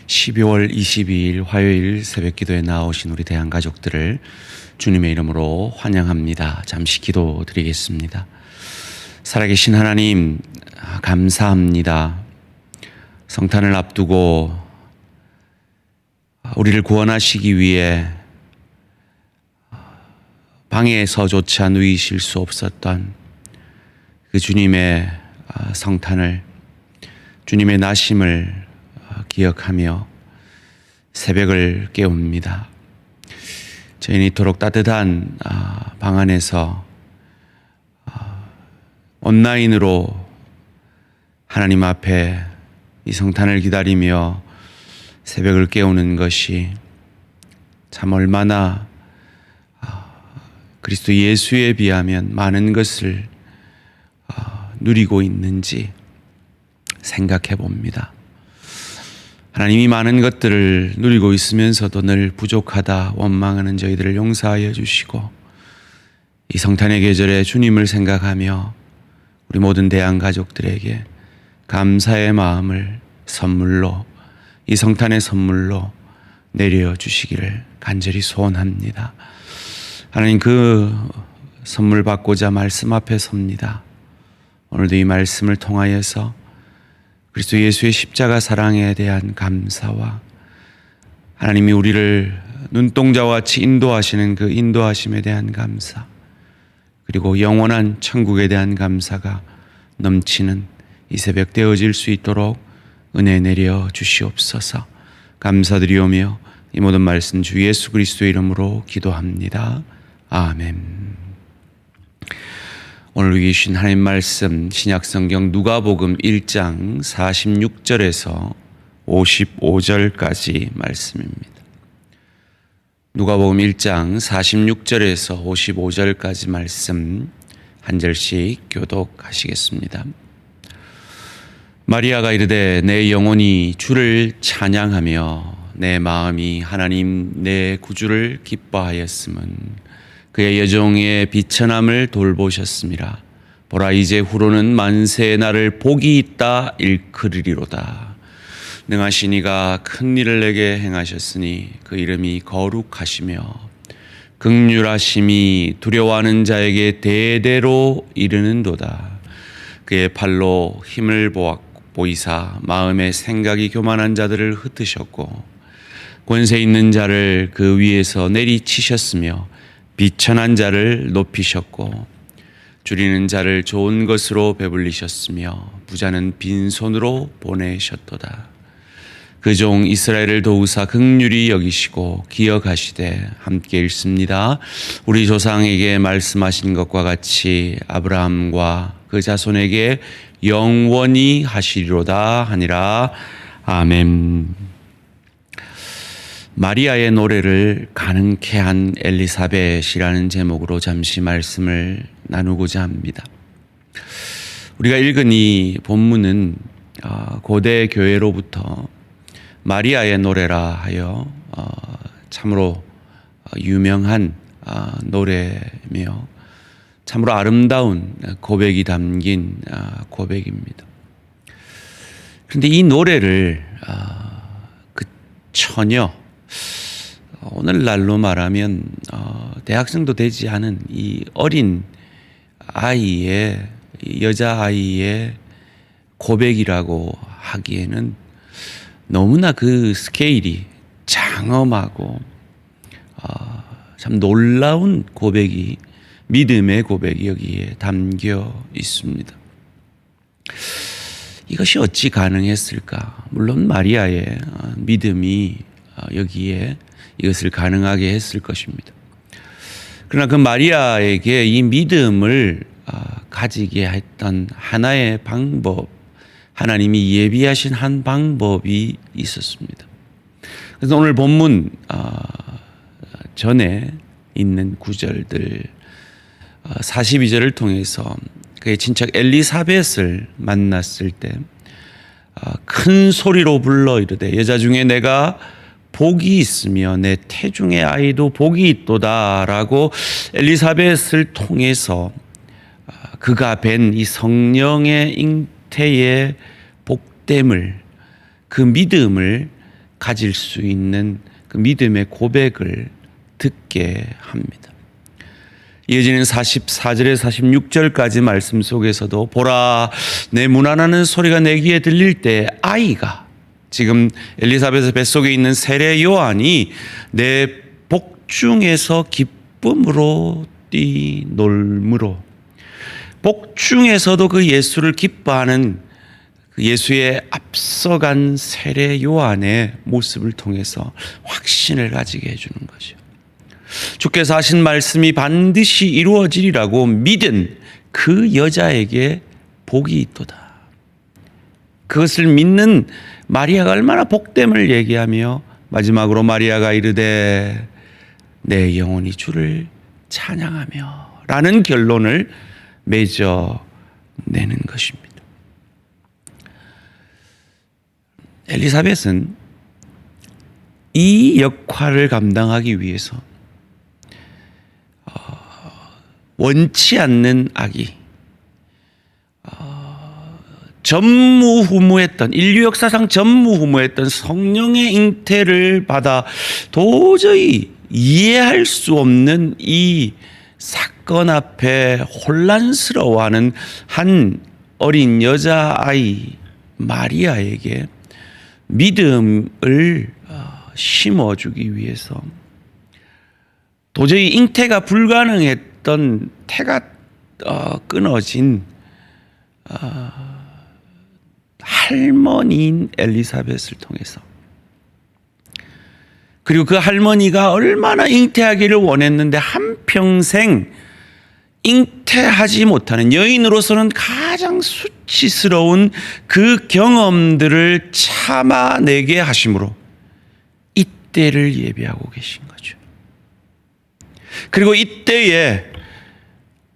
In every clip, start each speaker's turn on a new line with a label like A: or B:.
A: 12월 22일 화요일 새벽기도에 나오신 우리 대한가족들을 주님의 이름으로 환영합니다. 잠시 기도드리겠습니다. 살아계신 하나님, 감사합니다. 성탄을 앞두고 우리를 구원하시기 위해 방에서조차 누이실 수 없었던 그 주님의 성탄을, 주님의 나심을 기억하며 새벽을 깨웁니다. 저희는 이토록 따뜻한 방 안에서 온라인으로 하나님 앞에 이 성탄을 기다리며 새벽을 깨우는 것이 참 얼마나 그리스도 예수에 비하면 많은 것을 누리고 있는지 생각해 봅니다. 하나님이 많은 것들을 누리고 있으면서도 늘 부족하다 원망하는 저희들을 용서하여 주시고, 이 성탄의 계절에 주님을 생각하며 우리 모든 대한가족들에게 감사의 마음을 선물로, 이 성탄의 선물로 내려주시기를 간절히 소원합니다. 하나님, 그 선물 받고자 말씀 앞에 섭니다. 오늘도 이 말씀을 통하여서 그리스도 예수의 십자가 사랑에 대한 감사와 하나님이 우리를 눈동자와 같이 인도하시는 그 인도하심에 대한 감사, 그리고 영원한 천국에 대한 감사가 넘치는 이 새벽 되어질 수 있도록 은혜 내려 주시옵소서. 감사드리오며 이 모든 말씀 주 예수 그리스도의 이름으로 기도합니다. 아멘. 오늘 주신 하나님 말씀, 신약성경 누가복음 1장 46절에서 55절까지 말씀입니다. 누가복음 1장 46절에서 55절까지 말씀 한 절씩 교독하시겠습니다. 마리아가 이르되 내 영혼이 주를 찬양하며 내 마음이 하나님 내 구주를 기뻐하였음은 그의 여종의 비천함을 돌보셨음이라. 보라, 이제 후로는 만세의 날을 복이 있다 일컬으리로다. 능하신 이가 큰 일을 내게 행하셨으니 그 이름이 거룩하시며 긍휼하심이 두려워하는 자에게 대대로 이르는도다. 그의 팔로 힘을 보이사 마음의 생각이 교만한 자들을 흩으셨고 권세 있는 자를 그 위에서 내리치셨으며 비천한 자를 높이셨고 줄이는 자를 좋은 것으로 배불리셨으며 부자는 빈손으로 보내셨도다. 그 종 이스라엘을 도우사 긍휼히 여기시고 기억하시되 함께 읽습니다. 우리 조상에게 말씀하신 것과 같이 아브라함과 그 자손에게 영원히 하시리로다 하니라. 아멘. 마리아의 노래를 가능케 한 엘리사벳이라는 제목으로 잠시 말씀을 나누고자 합니다. 우리가 읽은 이 본문은 고대 교회로부터 마리아의 노래라 하여 참으로 유명한 노래며 참으로 아름다운 고백이 담긴 고백입니다. 그런데 이 노래를 그 처녀, 오늘날로 말하면 대학생도 되지 않은 이 어린 아이의, 여자아이의 고백이라고 하기에는 너무나 그 스케일이 장엄하고 참 놀라운 고백이, 믿음의 고백이 여기에 담겨 있습니다. 이것이 어찌 가능했을까? 물론 마리아의 믿음이 여기에 이것을 가능하게 했을 것입니다. 그러나 그 마리아에게 이 믿음을 가지게 했던 하나의 방법, 하나님이 예비하신 한 방법이 있었습니다. 그래서 오늘 본문 전에 있는 구절들 42절을 통해서 그의 친척 엘리사벳을 만났을 때 큰 소리로 불러 이르되 여자 중에 내가 복이 있으며 내 태중의 아이도 복이 있도다라고 엘리사벳을 통해서 그가 뵌 이 성령의 잉태의 복됨을, 그 믿음을 가질 수 있는 그 믿음의 고백을 듣게 합니다. 이어지는 44절에서 46절까지 말씀 속에서도 보라, 내 문안하는 소리가 내 귀에 들릴 때 아이가, 지금 엘리사벳의 뱃속에 있는 세례 요한이 내 복중에서 기쁨으로 뛰놀므로, 복중에서도 그 예수를 기뻐하는 그 예수의 앞서간 세례 요한의 모습을 통해서 확신을 가지게 해주는 거죠. 주께서 하신 말씀이 반드시 이루어지리라고 믿은 그 여자에게 복이 있도다. 그것을 믿는 마리아가 얼마나 복됨을 얘기하며 마지막으로 마리아가 이르되 내 영혼이 주를 찬양하며 라는 결론을 맺어내는 것입니다. 엘리사벳은 이 역할을 감당하기 위해서 원치 않는 아기, 전무후무했던, 인류 역사상 전무후무했던 성령의 잉태를 받아 도저히 이해할 수 없는 이 사건 앞에 혼란스러워하는 한 어린 여자아이 마리아에게 믿음을 심어주기 위해서 도저히 잉태가 불가능했던 태가 끊어진 할머니인 엘리사벳을 통해서, 그리고 그 할머니가 얼마나 잉태하기를 원했는데 한평생 잉태하지 못하는, 여인으로서는 가장 수치스러운 그 경험들을 참아내게 하심으로 이때를 예비하고 계신 거죠. 그리고 이때에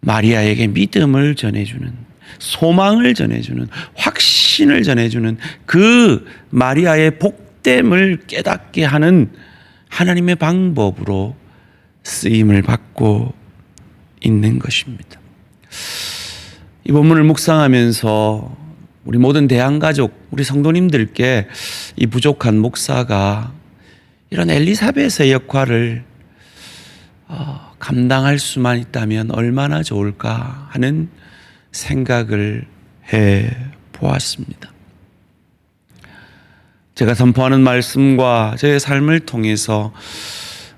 A: 마리아에게 믿음을 전해주는, 소망을 전해주는, 확신을 전해주는 그 마리아의 복됨을 깨닫게 하는 하나님의 방법으로 쓰임을 받고 있는 것입니다. 이 본문을 묵상하면서 우리 모든 대한가족, 우리 성도님들께 이 부족한 목사가 이런 엘리사벳의 역할을 감당할 수만 있다면 얼마나 좋을까 하는 생각을 해 보았습니다. 제가 선포하는 말씀과 제 삶을 통해서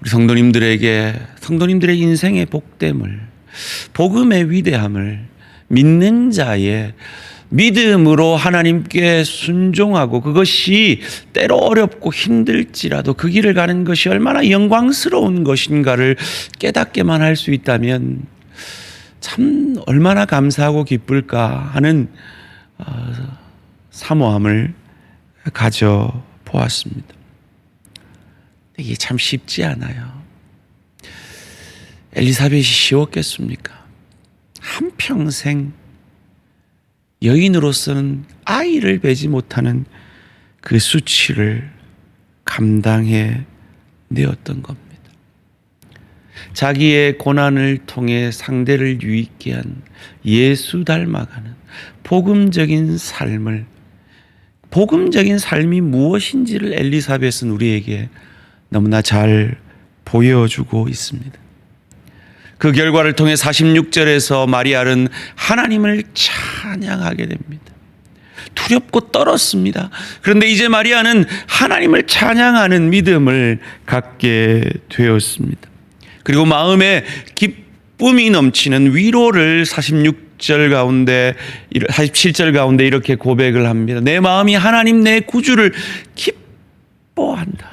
A: 우리 성도님들의 인생의 복됨을, 복음의 위대함을, 믿는 자의 믿음으로 하나님께 순종하고 그것이 때로 어렵고 힘들지라도 그 길을 가는 것이 얼마나 영광스러운 것인가를 깨닫게만 할 수 있다면 참 얼마나 감사하고 기쁠까 하는 사모함을 가져보았습니다. 이게 참 쉽지 않아요. 엘리사벳이 쉬웠겠습니까? 한평생 여인으로서는 아이를 뵈지 못하는 그 수치를 감당해 내었던 겁니다. 자기의 고난을 통해 상대를 유익게 한 예수 닮아가는 복음적인 삶이 무엇인지를 엘리사벳은 우리에게 너무나 잘 보여주고 있습니다. 그 결과를 통해 46절에서 마리아는 하나님을 찬양하게 됩니다. 두렵고 떨었습니다. 그런데 이제 마리아는 하나님을 찬양하는 믿음을 갖게 되었습니다. 그리고 마음에 기쁨이 넘치는 위로를 47절 가운데 이렇게 고백을 합니다. 내 마음이 하나님 내 구주를 기뻐한다.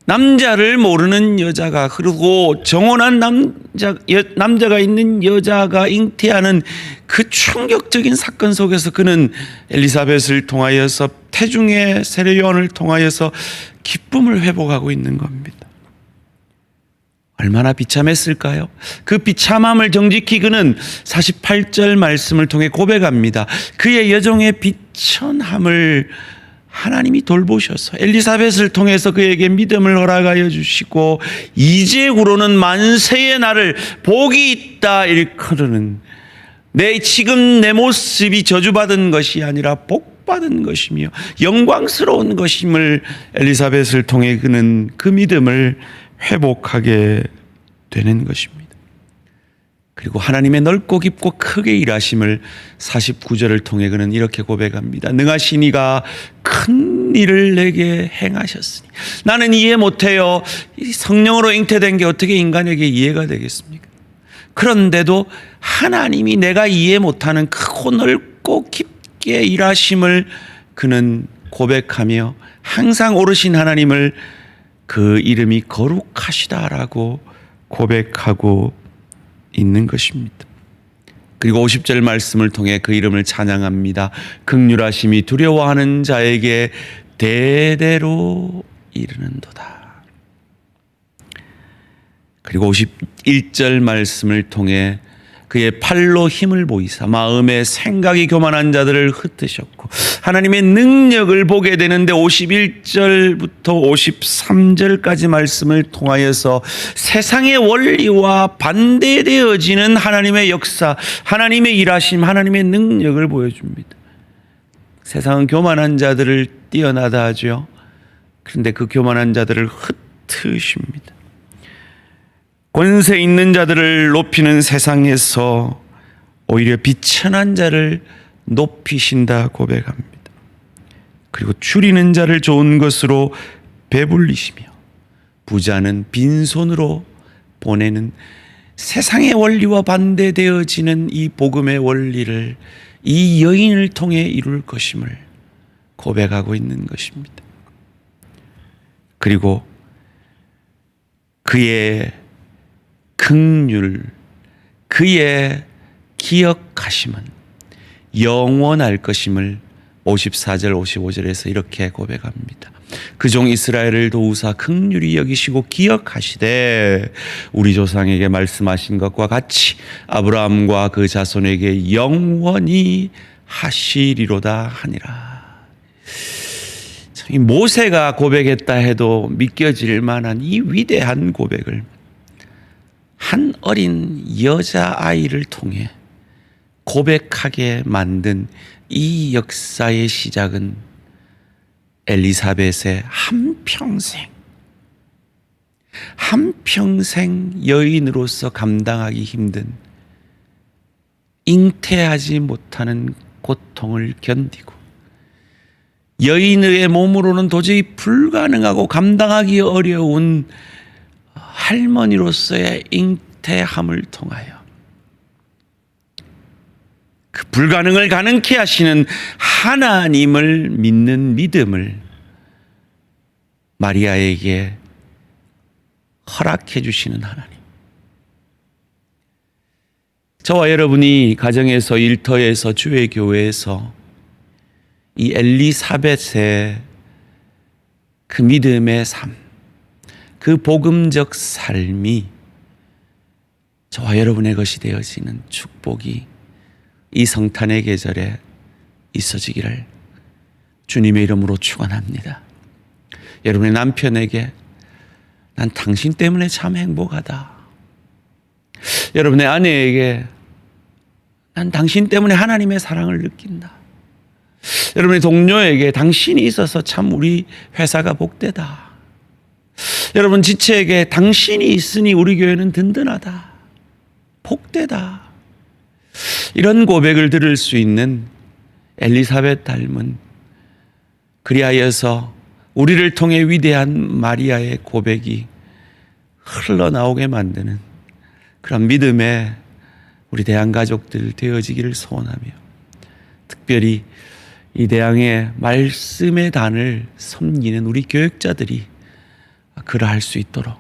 A: 남자를 모르는 여자가, 그리고 정혼한 남자가 있는 여자가 잉태하는 그 충격적인 사건 속에서 그는 엘리사벳을 통하여서, 태중의 세례 요한을 통하여서 기쁨을 회복하고 있는 겁니다. 얼마나 비참했을까요? 그 비참함을 정직히 그는 48절 말씀을 통해 고백합니다. 그의 여종의 비천함을 하나님이 돌보셔서 엘리사벳을 통해서 그에게 믿음을 허락하여 주시고 이제후로는 만세의 날을 복이 있다 일컬으는, 지금 내 모습이 저주받은 것이 아니라 복 축복받은 것이며 영광스러운 것임을 엘리사벳을 통해 그는 그 믿음을 회복하게 되는 것입니다. 그리고 하나님의 넓고 깊고 크게 일하심을 49절을 통해 그는 이렇게 고백합니다. 능하신 이가 큰 일을 내게 행하셨으니 나는 이해 못해요. 성령으로 잉태된 게 어떻게 인간에게 이해가 되겠습니까? 그런데도 하나님이 내가 이해 못하는 크고 넓고 깊게 일하심을 그는 고백하며 항상 오르신 하나님을 그 이름이 거룩하시다라고 고백하고 있는 것입니다. 그리고 50절 말씀을 통해 그 이름을 찬양합니다. 긍휼하심이 두려워하는 자에게 대대로 이르는도다. 그리고 51절 말씀을 통해 그의 팔로 힘을 보이사 마음에 생각이 교만한 자들을 흩으셨고 하나님의 능력을 보게 되는데 51절부터 53절까지 말씀을 통하여서 세상의 원리와 반대되어지는 하나님의 역사, 하나님의 일하심, 하나님의 능력을 보여줍니다. 세상은 교만한 자들을 뛰어나다 하죠. 그런데 그 교만한 자들을 흩으십니다. 권세 있는 자들을 높이는 세상에서 오히려 비천한 자를 높이신다 고백합니다. 그리고 줄이는 자를 좋은 것으로 배불리시며 부자는 빈손으로 보내는 세상의 원리와 반대되어지는 이 복음의 원리를 이 여인을 통해 이룰 것임을 고백하고 있는 것입니다. 그리고 그의 긍휼, 그의 기억하심은 영원할 것임을 54절 55절에서 이렇게 고백합니다. 그 종 이스라엘을 도우사 긍휼히 여기시고 기억하시되 우리 조상에게 말씀하신 것과 같이 아브라함과 그 자손에게 영원히 하시리로다 하니라. 이 모세가 고백했다 해도 믿겨질 만한 이 위대한 고백을 한 어린 여자아이를 통해 고백하게 만든 이 역사의 시작은 엘리사벳의 한평생 여인으로서 감당하기 힘든 잉태하지 못하는 고통을 견디고 여인의 몸으로는 도저히 불가능하고 감당하기 어려운 할머니로서의 잉태함을 통하여 그 불가능을 가능케 하시는 하나님을 믿는 믿음을 마리아에게 허락해 주시는 하나님. 저와 여러분이 가정에서, 일터에서, 주의 교회에서 이 엘리사벳의 그 믿음의 삶, 그 복음적 삶이 저와 여러분의 것이 되어지는 축복이 이 성탄의 계절에 있어지기를 주님의 이름으로 축원합니다. 여러분의 남편에게 난 당신 때문에 참 행복하다. 여러분의 아내에게 난 당신 때문에 하나님의 사랑을 느낀다. 여러분의 동료에게 당신이 있어서 참 우리 회사가 복되다. 여러분 지체에게 당신이 있으니 우리 교회는 든든하다. 복되다. 이런 고백을 들을 수 있는 엘리사벳 닮은, 그리하여서 우리를 통해 위대한 마리아의 고백이 흘러나오게 만드는 그런 믿음의 우리 대한가족들 되어지기를 소원하며, 특별히 이 대항의 말씀의 단을 섬기는 우리 교역자들이 그러할 수 있도록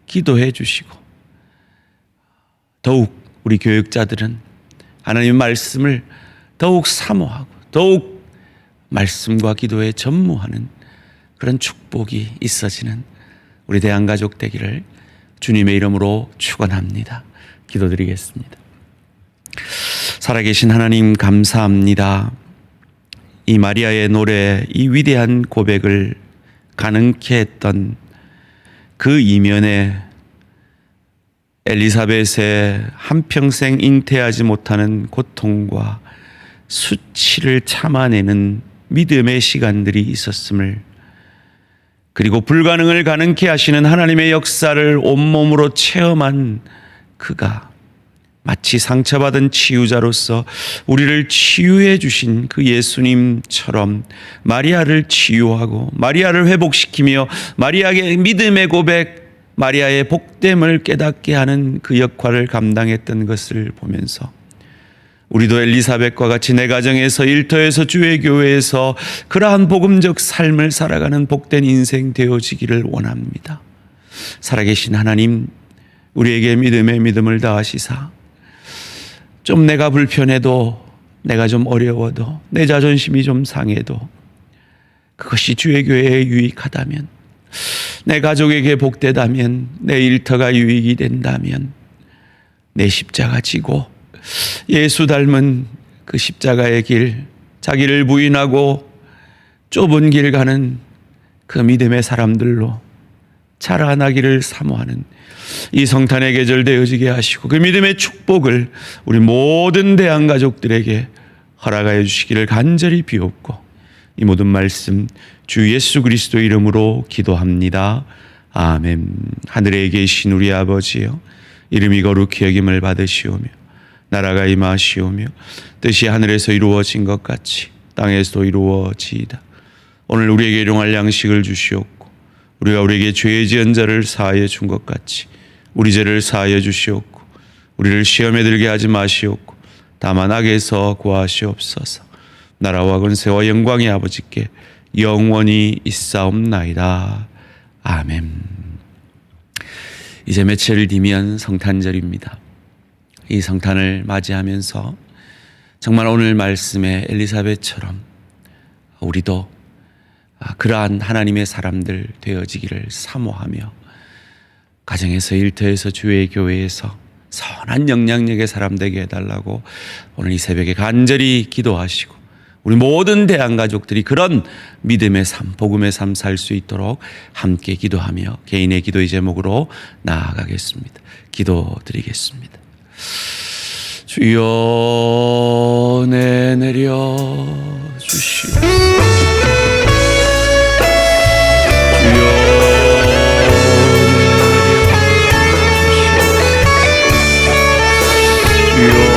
A: 기도해 주시고, 더욱 우리 교역자들은 하나님의 말씀을 더욱 사모하고 더욱 말씀과 기도에 전무하는 그런 축복이 있어지는 우리 대한가족 되기를 주님의 이름으로 축원합니다. 기도드리겠습니다. 살아계신 하나님 감사합니다. 이 마리아의 노래, 이 위대한 고백을 가능케 했던 그 이면에 엘리사벳의 한평생 잉태하지 못하는 고통과 수치를 참아내는 믿음의 시간들이 있었음을, 그리고 불가능을 가능케 하시는 하나님의 역사를 온몸으로 체험한 그가 마치 상처받은 치유자로서 우리를 치유해 주신 그 예수님처럼 마리아를 치유하고 마리아를 회복시키며 마리아의 믿음의 고백, 마리아의 복됨을 깨닫게 하는 그 역할을 감당했던 것을 보면서 우리도 엘리사벳과 같이 내 가정에서, 일터에서, 주의 교회에서 그러한 복음적 삶을 살아가는 복된 인생 되어지기를 원합니다. 살아계신 하나님, 우리에게 믿음의 믿음을 다하시사 좀 내가 불편해도, 내가 좀 어려워도, 내 자존심이 좀 상해도 그것이 주의 교회에 유익하다면, 내 가족에게 복되다면, 내 일터가 유익이 된다면 내 십자가 지고 예수 닮은 그 십자가의 길, 자기를 부인하고 좁은 길 가는 그 믿음의 사람들로 자라나기를 사모하는 이 성탄의 계절 되어지게 하시고 그 믿음의 축복을 우리 모든 대한가족들에게 허락하여 주시기를 간절히 비옵고 이 모든 말씀 주 예수 그리스도 이름으로 기도합니다. 아멘. 하늘에 계신 우리 아버지여, 이름이 거룩히 여김을 받으시오며 나라가 임하시오며 뜻이 하늘에서 이루어진 것 같이 땅에서도 이루어지이다. 오늘 우리에게 일용할 양식을 주시옵고 우리가 우리에게 죄 지은 자를 사하여 준 것 같이 우리 죄를 사하여 주시옵고 우리를 시험에 들게 하지 마시옵고 다만 악에서 구하시옵소서. 나라와 권세와 영광이 아버지께 영원히 있사옵나이다. 아멘. 이제 며칠 뒤면 성탄절입니다. 이 성탄을 맞이하면서 정말 오늘 말씀의 엘리사벳처럼 우리도 그러한 하나님의 사람들 되어지기를 사모하며 가정에서, 일터에서, 주의 교회에서 선한 영향력의 사람 되게 해달라고 오늘 이 새벽에 간절히 기도하시고 우리 모든 대한가족들이 그런 믿음의 삶, 복음의 삶 살 수 있도록 함께 기도하며 개인의 기도의 제목으로 나아가겠습니다. 기도드리겠습니다. 주여 내려 주시옵소서. 주여